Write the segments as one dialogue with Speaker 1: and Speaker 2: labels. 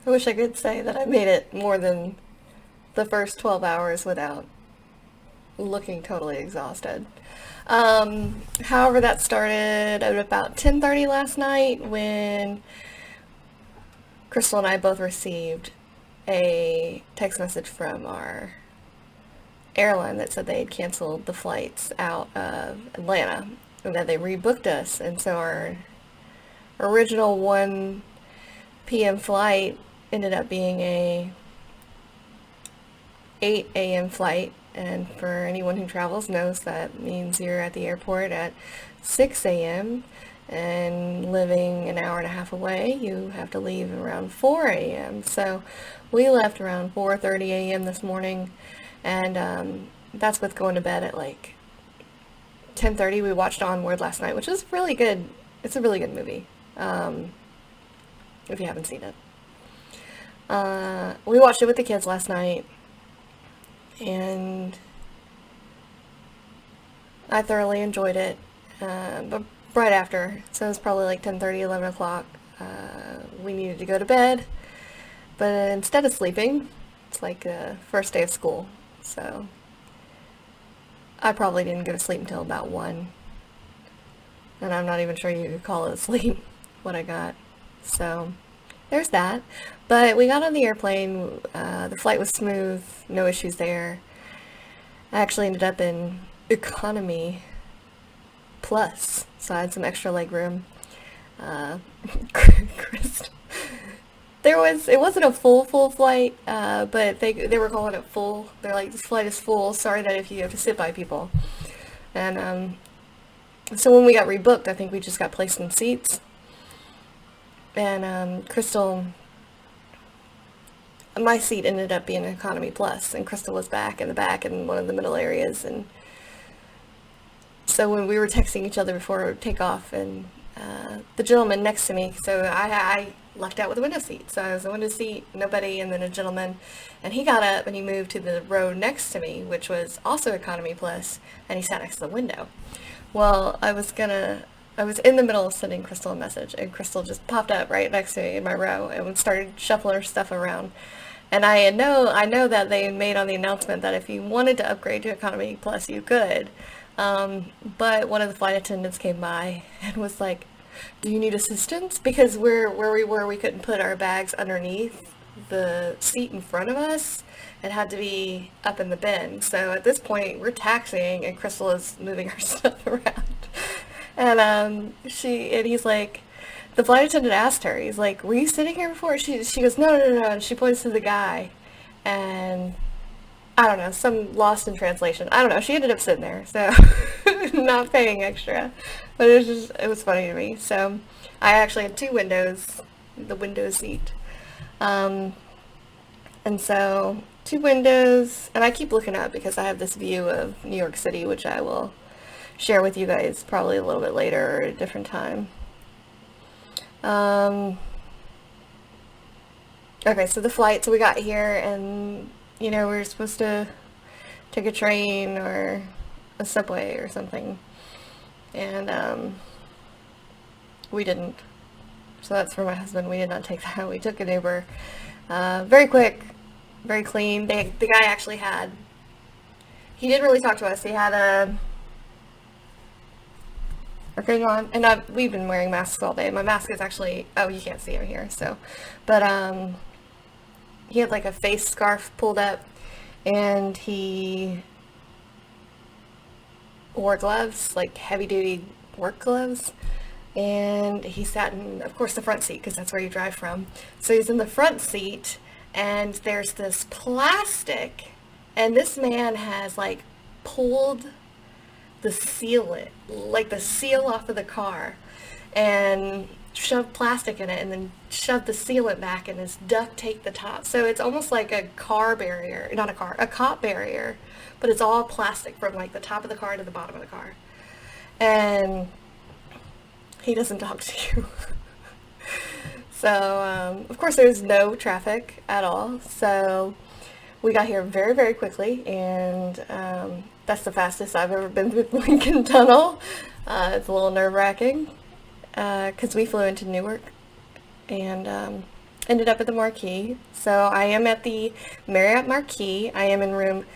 Speaker 1: I wish I could say that I made it more than the first 12 hours without looking totally exhausted. However, that started at about 10:30 last night when Crystal and I both received a text message from our airline that said they had canceled the flights out of Atlanta and that they rebooked us. And so our original 1 p.m. flight ended up being a 8 a.m. flight. And for anyone who travels knows that means you're at the airport at 6 a.m. and living an hour and a half away, you have to leave around 4 a.m. So we left around 4:30 a.m. this morning, and that's with going to bed at like 10:30. We watched Onward last night, which is really good. It's a really good movie, if you haven't seen it. We watched it with the kids last night, and I thoroughly enjoyed it, but right after, so it was probably like 10:30, 11 o'clock, we needed to go to bed, but instead of sleeping, it's like the first day of school, so I probably didn't go to sleep until about 1, and I'm not even sure you could call it sleep, what I got, so there's that. But we got on the airplane, the flight was smooth, no issues there. I actually ended up in economy plus, so I had some extra leg room. Chris, it wasn't a full flight, but they were calling it full. They're like, this flight is full, sorry that if you have to sit by people. And so when we got rebooked, I think we just got placed in seats. And Crystal, my seat ended up being economy plus, and Crystal was back in the back in one of the middle areas. And so when we were texting each other before takeoff, and the gentleman next to me, so I lucked out with a window seat. So I was in the window seat, nobody, and then a gentleman, and he got up and he moved to the row next to me, which was also economy plus, and he sat next to the window. Well, I was in the middle of sending Crystal a message, and Crystal just popped up right next to me in my row and started shuffling her stuff around. And I know that they made on the announcement that if you wanted to upgrade to economy plus, you could. But one of the flight attendants came by and was like, "Do you need assistance?" Because where we were, we couldn't put our bags underneath the seat in front of us. It had to be up in the bin. So at this point, we're taxiing, and Crystal is moving her stuff around. And he's like, the flight attendant asked her, he's like, "Were you sitting here before?" She goes, "No, no, no, no." And she points to the guy, and I don't know, some lost in translation. I don't know. She ended up sitting there, so not paying extra, but it was funny to me. So I actually had 2 windows, the window seat, and so 2 windows, and I keep looking up because I have this view of New York City, which I will share with you guys probably a little bit later or at a different time. Okay, so the flight, so we got here, and we were supposed to take a train or a subway or something, and we didn't. So that's for my husband. We did not take that. We took an Uber. Very quick, very clean. The guy actually he didn't really talk to us. He had a thing on, and we've been wearing masks all day. My mask is actually, oh, you can't see it here, so, but he had like a face scarf pulled up, and he wore gloves, like heavy duty work gloves, and he sat in, of course, the front seat, because that's where you drive from. So he's in the front seat, and there's this plastic, and this man has like pulled the seal off of the car and shoved plastic in it, and then shoved the sealant back and has duct taped the top. So it's almost like a car barrier, not a cop barrier, but it's all plastic from like the top of the car to the bottom of the car. And he doesn't talk to you. So, of course, there's no traffic at all. So we got here very, very quickly, and that's the fastest I've ever been through the Lincoln Tunnel. It's a little nerve-wracking because we flew into Newark, and ended up at the Marquee. So I am at the Marriott Marquee. I am in room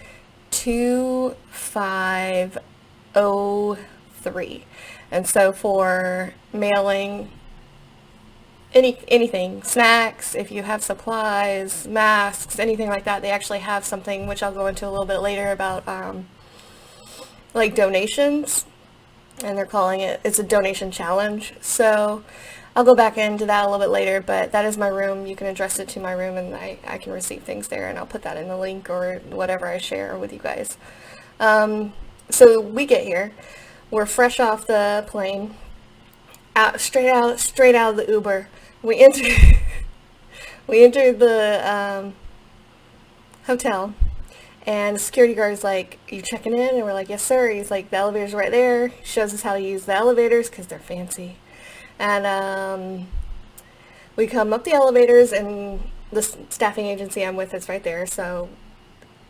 Speaker 1: 2503. And so for mailing anything, snacks, if you have supplies, masks, anything like that, they actually have something which I'll go into a little bit later about like donations, and they're calling it's a donation challenge. So I'll go back into that a little bit later, but that is my room. You can address it to my room, and I can receive things there, and I'll put that in the link or whatever I share with you guys. So we get here. We're fresh off the plane, straight out of the Uber. We enter we entered the hotel, and the security guard is like, "You checking in?" And we're like, "Yes, sir." He's like, "The elevator's right there." He shows us how to use the elevators because they're fancy. And we come up the elevators, and the staffing agency I'm with is right there. So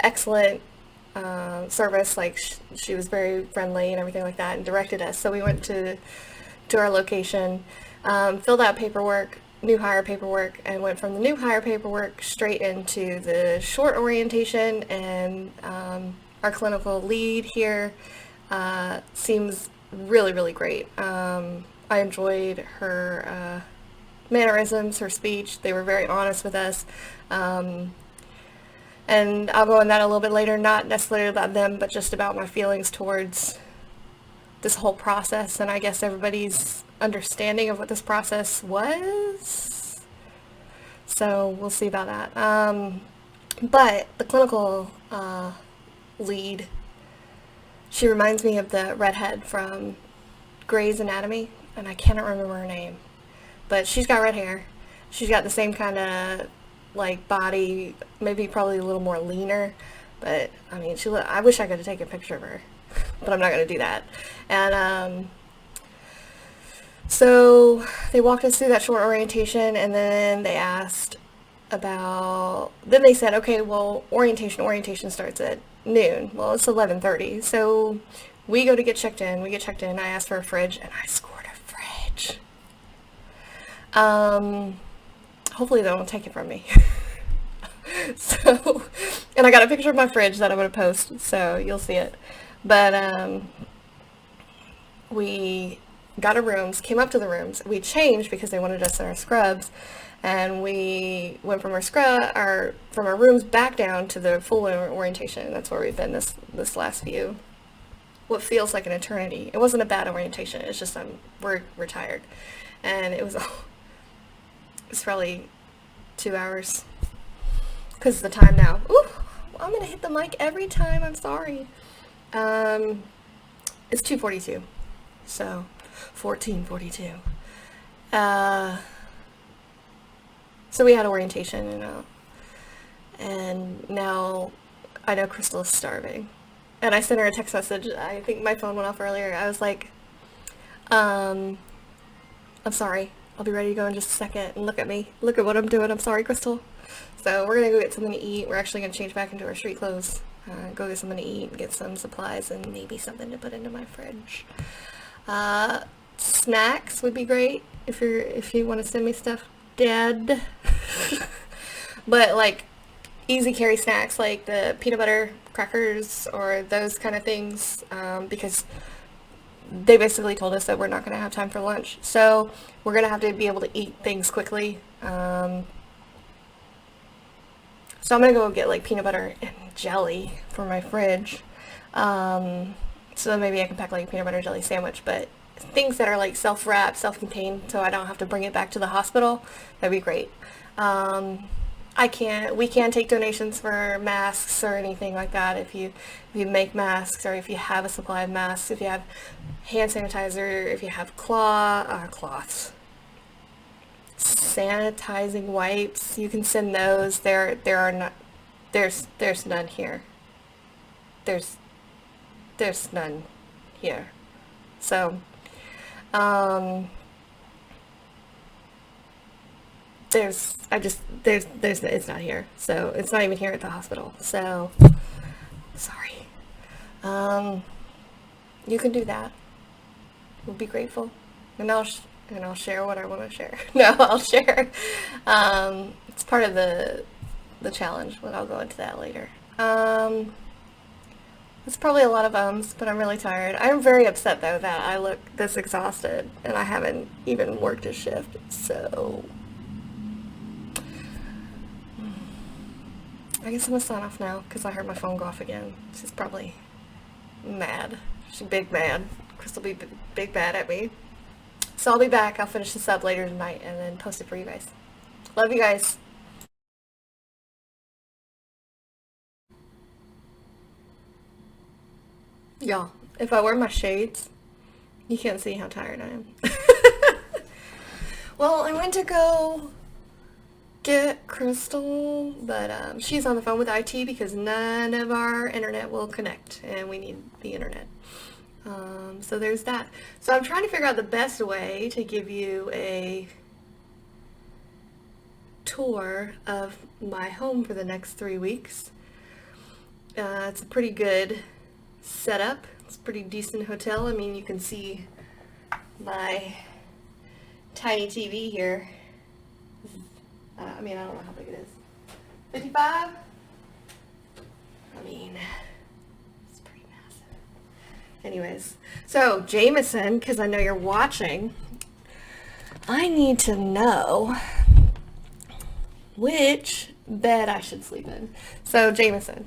Speaker 1: excellent service. Like she was very friendly and everything like that, and directed us. So we went to our location, filled out paperwork, new hire paperwork, and went from the new hire paperwork straight into the short orientation. And our clinical lead here seems really, really great. I enjoyed her mannerisms, her speech. They were very honest with us. And I'll go on that a little bit later, not necessarily about them, but just about my feelings towards this whole process, and I guess everybody's understanding of what this process was. So we'll see about that. But the clinical lead, she reminds me of the redhead from Grey's Anatomy, and I cannot remember her name. But she's got red hair. She's got the same kind of like body, maybe probably a little more leaner. But I mean, I wish I could have taken a picture of her, but I'm not going to do that. And so they walked us through that short orientation, and then they asked then they said, okay, well, orientation starts at noon. Well, it's 11:30. So we go to get checked in. We get checked in. I asked for a fridge, and I scored a fridge. Hopefully they don't take it from me. So, and I got a picture of my fridge that I'm going to post, so you'll see it. But we got our rooms, came up to the rooms. We changed because they wanted us in our scrubs, and we went from our rooms back down to the full orientation. That's where we've been this last what feels like an eternity. It wasn't a bad orientation. It's just we're retired, and it's probably 2 hours because of the time now. Ooh, I'm gonna hit the mic every time. I'm sorry. It's 2:42, so 14:42. So we had orientation, and now I know Crystal is starving, and I sent her a text message. I think my phone went off earlier. I was like, I'm sorry. I'll be ready to go in just a second, and look at me. Look at what I'm doing. I'm sorry, Crystal. So we're going to go get something to eat. We're actually going to change back into our street clothes, go get something to eat, and get some supplies, and maybe something to put into my fridge. Snacks would be great if you want to send me stuff, Dad. But like easy carry snacks, like the peanut butter crackers or those kind of things, because they basically told us that we're not going to have time for lunch. So we're going to have to be able to eat things quickly. So I'm going to go get like peanut butter and jelly for my fridge. So maybe I can pack like a peanut butter jelly sandwich, but things that are like self-wrapped, self-contained, so I don't have to bring it back to the hospital, that'd be great. We can take donations for masks or anything like that. If you make masks, or if you have a supply of masks, if you have hand sanitizer, if you have cloths, sanitizing wipes, you can send those. There's none here. There's none here. So, it's not here. So it's not even here at the hospital. So, sorry. You can do that. We'll be grateful. And and I'll share what I want to share. No, I'll share. It's part of the challenge, but I'll go into that later. It's probably a lot of ums, but I'm really tired. I'm very upset though that I look this exhausted and I haven't even worked a shift, so I guess I'm gonna sign off now because I heard my phone go off again. She's probably mad. She's big mad. Crystal be big mad at me. So I'll be back. I'll finish this up later tonight and then post it for you guys. Love you guys. Y'all, if I wear my shades, you can't see how tired I am. Well, I went to go get Crystal, but she's on the phone with IT because none of our internet will connect, and we need the internet. So there's that. So I'm trying to figure out the best way to give you a tour of my home for the next 3 weeks. It's a pretty good setup. It's a pretty decent hotel. I mean, you can see my tiny TV here. I mean, I don't know how big it is. 55? I mean, it's pretty massive. Anyways, so Jameson, because I know you're watching, I need to know which bed I should sleep in. So Jameson,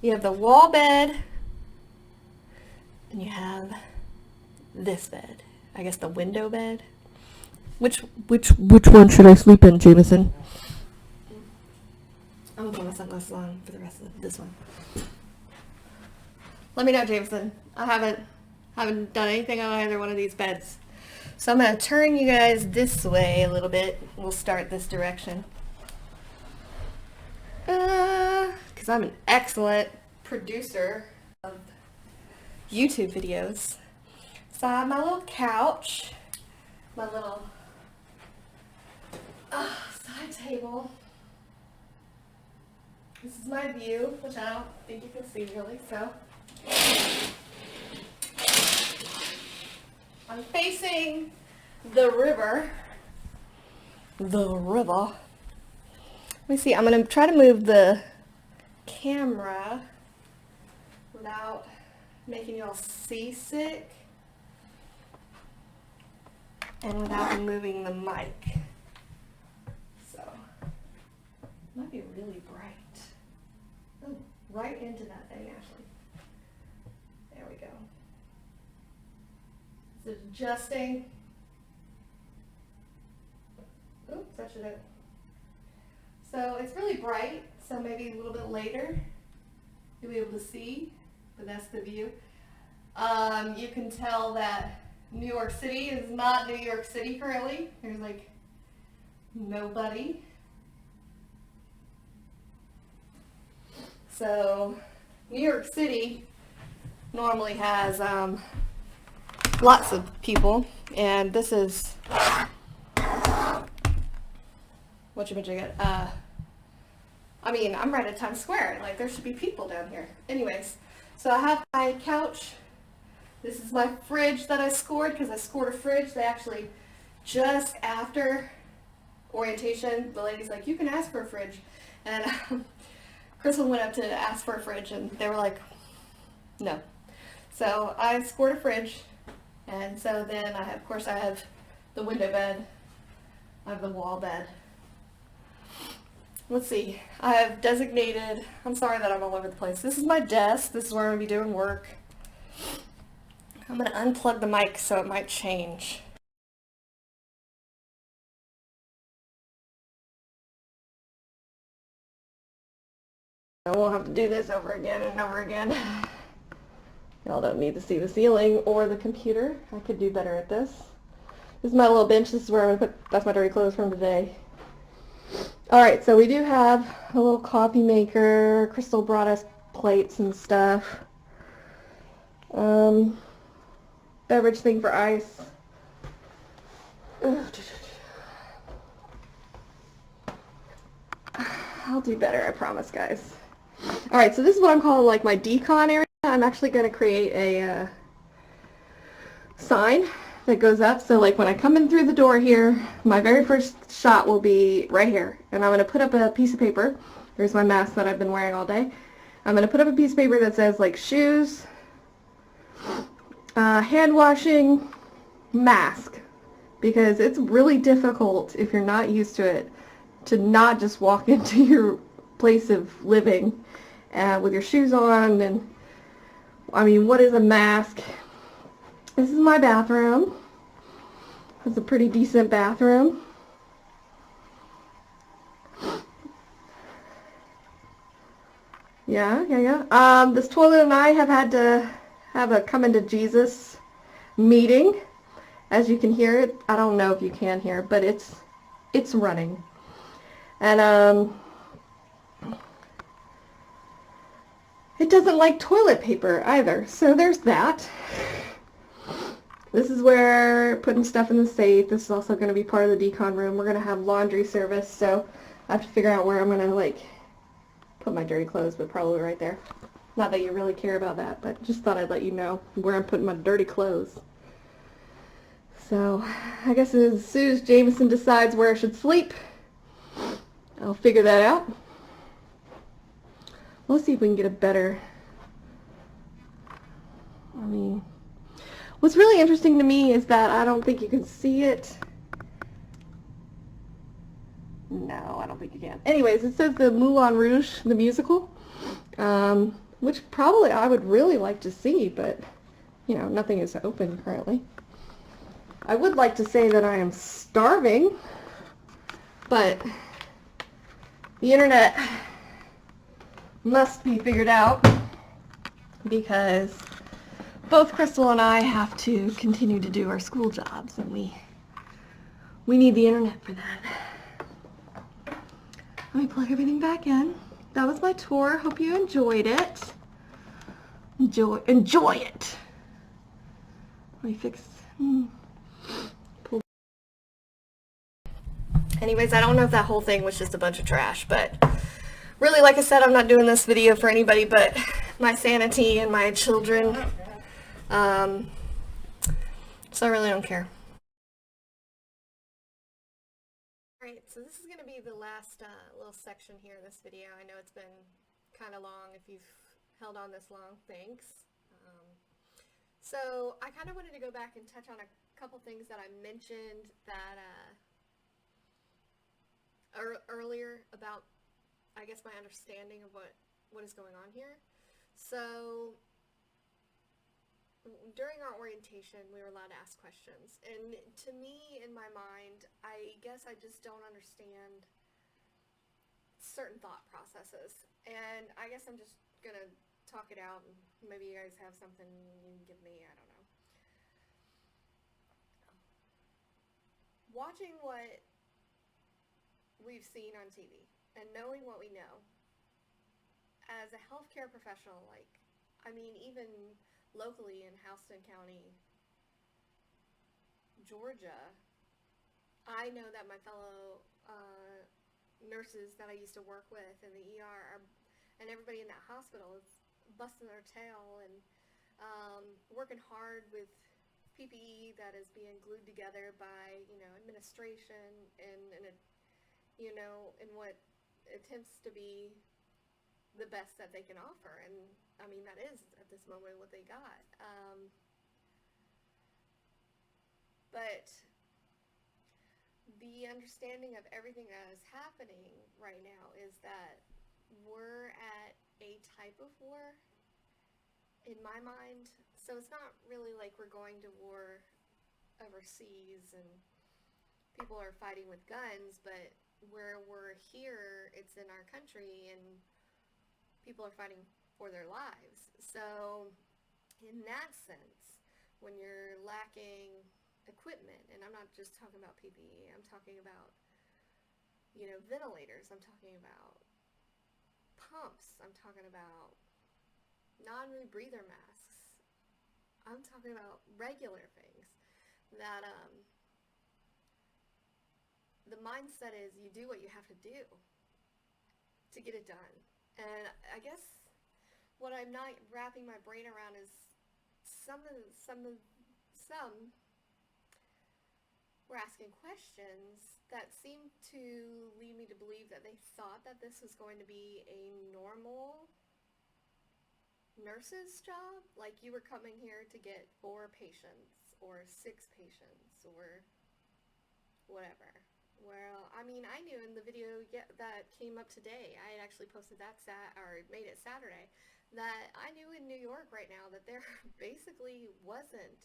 Speaker 1: you have the wall bed, and you have this bed. I guess the window bed. Which one should I sleep in, Jameson? I'm gonna put my sunglasses on for the rest of this one. Let me know, Jameson. I haven't done anything on either one of these beds. So I'm gonna turn you guys this way a little bit. We'll start this direction. Because I'm an excellent producer of YouTube videos. So I have my little couch, my little side table. This is my view, which I don't think you can see really, so. I'm facing the river. The river. Let me see, I'm going to try to move the camera without making you all seasick and without moving the mic. So, it might be really bright. Oh, right into that thing, actually. There we go. It's adjusting. Oops, that should have. So it's really bright, so maybe a little bit later you'll be able to see, but that's the view. You can tell that New York City is not New York City currently. There's like nobody. So New York City normally has lots of people, and this is whatchamajigget. I mean, I'm right at Times Square. Like, there should be people down here. Anyways, so I have my couch. This is my fridge that I scored, because I scored a fridge. They actually, just after orientation, the lady's like, you can ask for a fridge. And Crystal went up to ask for a fridge, and they were like, no. So I scored a fridge, and so then I have, of course, I have the window bed. I have the wall bed. Let's see, I have designated, I'm sorry that I'm all over the place. This is my desk. This is where I'm going to be doing work. I'm going to unplug the mic so it might change. I won't have to do this over again and over again. Y'all don't need to see the ceiling or the computer. I could do better at this. This is my little bench. This is where I'm going to put, that's my dirty clothes from today. Alright, so we do have a little coffee maker. Crystal brought us plates and stuff. Beverage thing for ice. I'll do better, I promise, guys. Alright, so this is what I'm calling like my decon area. I'm actually going to create a sign that goes up. So like when I come in through the door here, my very first shot will be right here. And I'm going to put up a piece of paper. There's my mask that I've been wearing all day. I'm going to put up a piece of paper that says like shoes, hand washing, mask. Because it's really difficult if you're not used to it to not just walk into your place of living with your shoes on. And I mean, what is a mask? This is my bathroom. It's a pretty decent bathroom. Yeah. This toilet and I have had to have a come into Jesus meeting. As you can hear it, I don't know if you can hear, but it's running. And it doesn't like toilet paper either. So there's that. This is where putting stuff in the safe. This is also going to be part of the decon room. We're going to have laundry service, so I have to figure out where I'm going to like put my dirty clothes, but probably right there. Not that you really care about that, but just thought I'd let you know where I'm putting my dirty clothes. So I guess as soon as Jameson decides where I should sleep, I'll figure that out. Let's see if we can get a better, I mean, what's really interesting to me is that I don't think you can see it. No, I don't think you can. Anyways, it says the Moulin Rouge, the musical, which probably I would really like to see, but, you know, nothing is open currently. I would like to say that I am starving, but the internet must be figured out because both Crystal and I have to continue to do our school jobs, and we need the internet for that. Let me plug everything back in. That was my tour. Hope you enjoyed it. Enjoy it. Let me fix. Anyways, I don't know if that whole thing was just a bunch of trash, but really, like I said, I'm not doing this video for anybody but my sanity and my children. So I really don't care. Alright, so this is going to be the last little section here in this video. I know it's been kind of long. If you've held on this long, thanks. So I kind of wanted to go back and touch on a couple things that I mentioned that earlier about, I guess, my understanding of what is going on here. So during our orientation, we were allowed to ask questions, and to me, in my mind, I guess I just don't understand certain thought processes, and I guess I'm just gonna talk it out, and maybe you guys have something you can give me, I don't know. Watching what we've seen on TV and knowing what we know, as a healthcare professional, like, I mean, even locally in Houston County, Georgia, I know that my fellow nurses that I used to work with in the ER and everybody in that hospital is busting their tail and working hard with PPE that is being glued together by, you know, administration and you know, in what attempts to be the best that they can offer. And I mean, that is at this moment what they got. But the understanding of everything that is happening right now is that we're at a type of war, in my mind. So it's not really like we're going to war overseas and people are fighting with guns, but where we're here, it's in our country and people are fighting for their lives. So in that sense, when you're lacking equipment, and I'm not just talking about PPE, I'm talking about, you know, ventilators, I'm talking about pumps, I'm talking about non-rebreather masks, I'm talking about regular things that the mindset is you do what you have to do to get it done. And I guess what I'm not wrapping my brain around is some were asking questions that seemed to lead me to believe that they thought that this was going to be a normal nurse's job. Like you were coming here to get 4 patients or 6 patients or whatever. Well, I mean, I knew in the video that came up today, I had actually posted that or made it Saturday, that I knew in New York right now that there basically wasn't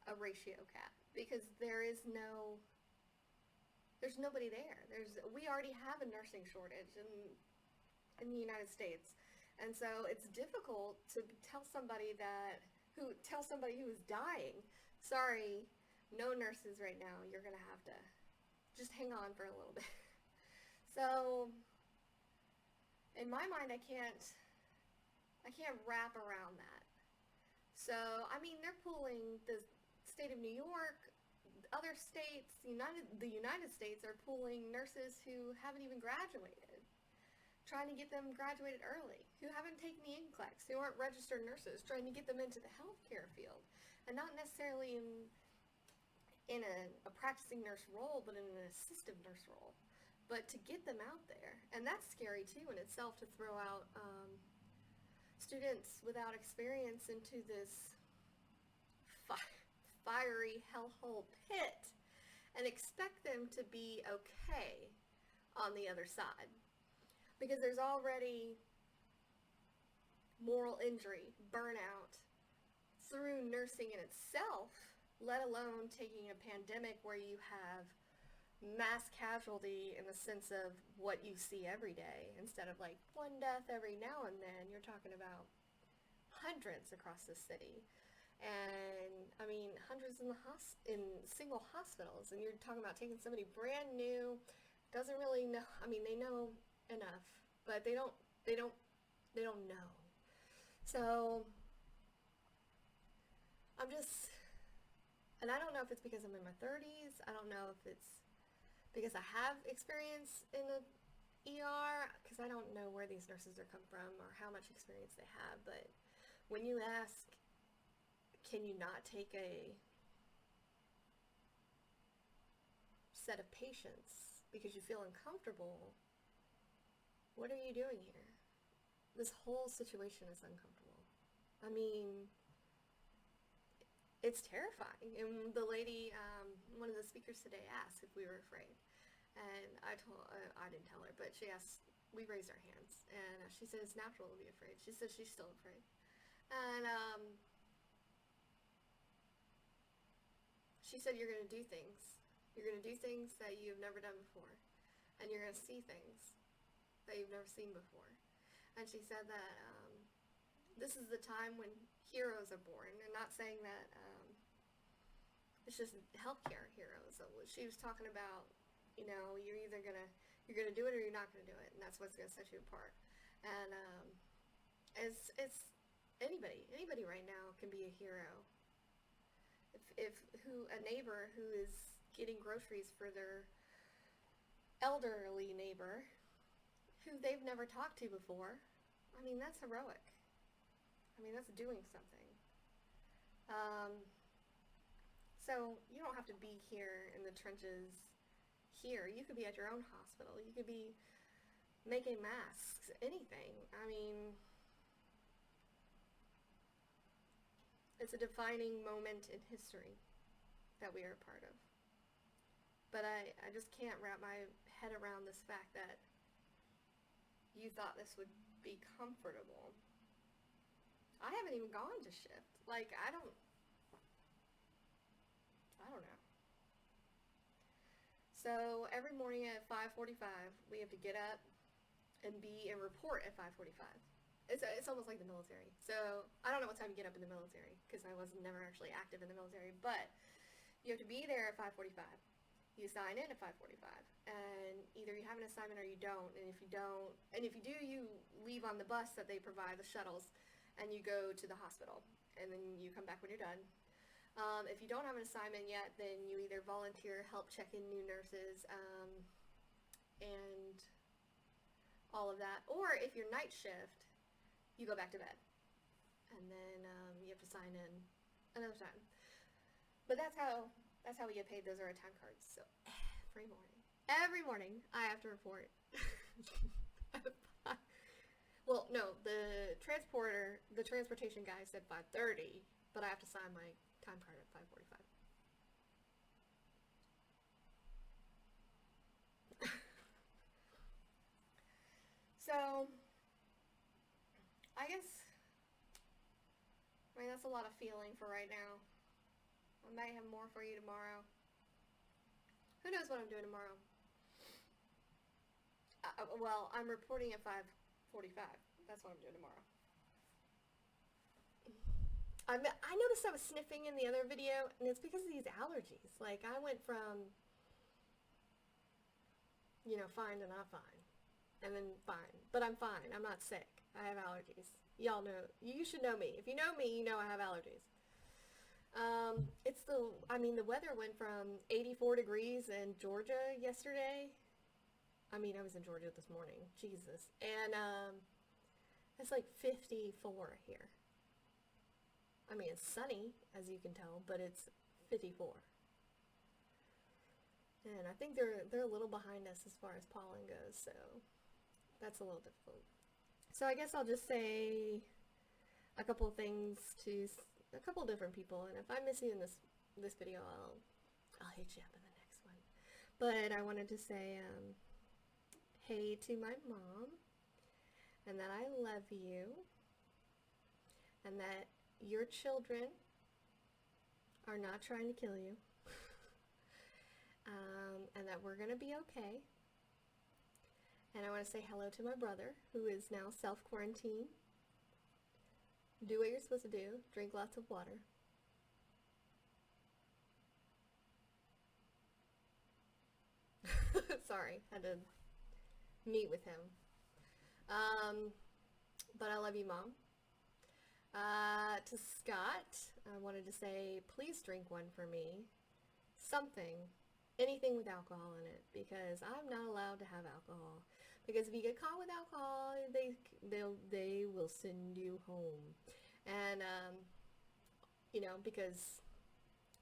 Speaker 1: a ratio cap because there's nobody there. We already have a nursing shortage in the United States. And so it's difficult to tell somebody who is dying, sorry, no nurses right now. You're going to have to just hang on for a little bit. So in my mind, I can't wrap around that. So, I mean, they're pulling the state of New York, other states, the United States are pulling nurses who haven't even graduated, trying to get them graduated early, who haven't taken the NCLEX, who aren't registered nurses, trying to get them into the healthcare field, and not necessarily in a practicing nurse role, but in an assistive nurse role, but to get them out there. And that's scary too in itself, to throw out students without experience into this fiery hellhole pit and expect them to be okay on the other side, because there's already moral injury, burnout through nursing in itself, let alone taking a pandemic where you have mass casualty in the sense of what you see every day. Instead of like 1 death every now and then, you're talking about hundreds across the city. And I mean, hundreds in single hospitals. And you're talking about taking somebody brand new, doesn't really know. I mean, they know enough, but they don't know. So and I don't know if it's because I'm in my 30s. I don't know if it's because I have experience in the ER, because I don't know where these nurses are come from or how much experience they have. But when you ask, can you not take a set of patients because you feel uncomfortable, what are you doing here? This whole situation is uncomfortable. I mean, it's terrifying. And the lady, one of the speakers today asked if we were afraid. And I didn't tell her, but she asked, we raised our hands. And she said it's natural to be afraid. She said she's still afraid. And she said you're going to do things. You're going to do things that you've never done before. And you're going to see things that you've never seen before. And she said that this is the time when heroes are born. And not saying that it's just healthcare heroes. So she was talking about, you're either you're gonna do it or you're not gonna do it, and that's what's gonna set you apart. And it's anybody right now can be a hero. If a neighbor who is getting groceries for their elderly neighbor who they've never talked to before, I mean, that's heroic. I mean, that's doing something. So you don't have to be here in the trenches here. You could be at your own hospital. You could be making masks, anything. I mean, it's a defining moment in history that we are a part of. But I just can't wrap my head around this fact that you thought this would be comfortable. I haven't even gone to shift. Like, I don't know. So every morning at 5:45, we have to get up and report at 5:45. It's almost like the military. So I don't know what time you get up in the military, because I was never actually active in the military, but you have to be there at 5:45. You sign in at 5:45, and either you have an assignment or you don't. And if you do, you leave on the bus that they provide, the shuttles, and you go to the hospital, and then you come back when you're done. If you don't have an assignment yet, then you either volunteer, help check in new nurses, and all of that. Or if you're night shift, you go back to bed. And then you have to sign in another time. But that's how That's how we get paid. Those are our time cards. So every morning, I have to report. Well, no, the transportation guy said 5:30, but I have to sign my time card at 5:45. So, I guess, I mean, that's a lot of feeling for right now. I might have more for you tomorrow. Who knows what I'm doing tomorrow? Well, I'm reporting at 5:45. That's what I'm doing tomorrow. I noticed I was sniffing in the other video, and it's because of these allergies. Like, I went from, fine to not fine. And then fine. But I'm fine. I'm not sick. I have allergies. Y'all know. You should know me. If you know me, you know I have allergies. The weather went from 84 degrees in Georgia yesterday. I mean, I was in Georgia this morning. Jesus. And, it's like 54 here. I mean, it's sunny, as you can tell, but it's 54. And I think they're a little behind us as far as pollen goes, so that's a little difficult. So I guess I'll just say a couple of things to a couple of different people, and if I miss you in this video, I'll hit you up in the next one. But I wanted to say hey to my mom, and that I love you, and that your children are not trying to kill you, and that we're gonna be okay. And I want to say hello to my brother, who is now self-quarantined. Do what you're supposed to do. Drink lots of water. Sorry, had to meet with him. But I love you, Mom. To Scott, I wanted to say, please drink one for me. Something. Anything with alcohol in it, because I'm not allowed to have alcohol. Because if you get caught with alcohol, they will send you home. And, because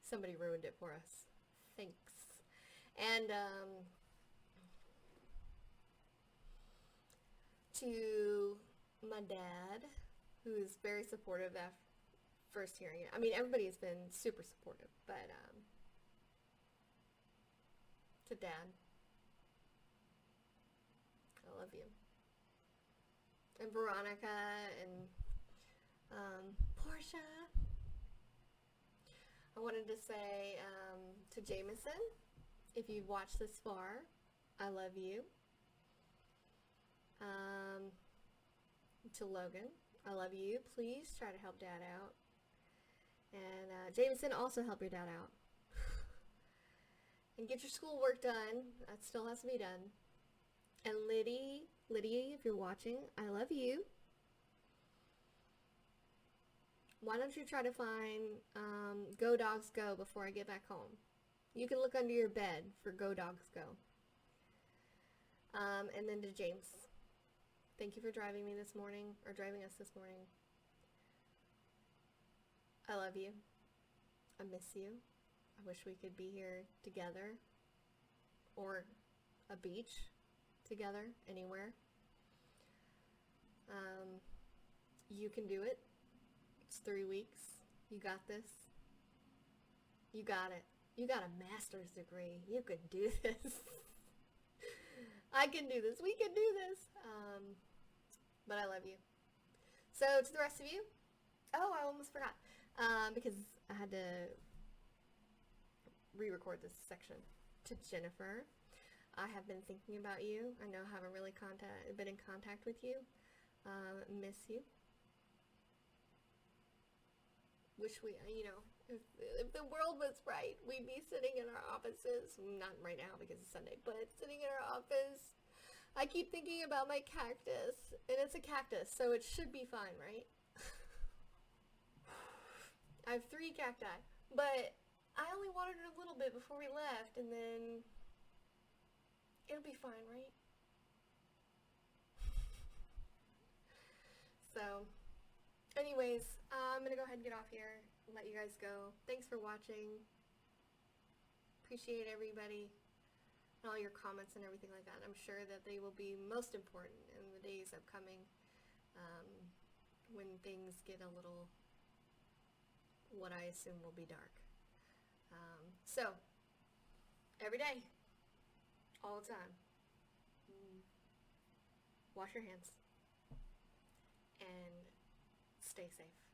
Speaker 1: somebody ruined it for us. Thanks. And, to my dad, who is very supportive after first hearing it. I mean, everybody has been super supportive, but, to Dad, I love you. And Veronica and Portia. I wanted to say to Jameson, if you've watched this far, I love you. To Logan, I love you. Please try to help Dad out. And Jameson, also help your dad out. And get your schoolwork done. That still has to be done. And Liddy, if you're watching, I love you. Why don't you try to find Go Dogs Go before I get back home? You can look under your bed for Go Dogs Go. And then to James, thank you for driving me this morning, or driving us this morning. I love you. I miss you. I wish we could be here together, or a beach together, anywhere. You can do it. It's 3 weeks. You got this. You got it. You got a master's degree. You can do this. I can do this. We can do this. But I love you. So to the rest of you, oh, I almost forgot, because I had to re-record this section. To Jennifer, I have been thinking about you. I know I haven't really been in contact with you. Miss you. Wish we, if the world was right, we'd be sitting in our offices. Not right now because it's Sunday, but sitting in our office. I keep thinking about my cactus, and it's a cactus, so it should be fine, right? I have 3 cacti, but I only watered it a little bit before we left, and then it'll be fine, right? So, anyways, I'm gonna go ahead and get off here and let you guys go. Thanks for watching. appreciate everybody and all your comments and everything like that. I'm sure that they will be most important in the days upcoming, when things get a little, what I assume will be dark. So, every day, all the time, wash your hands and stay safe.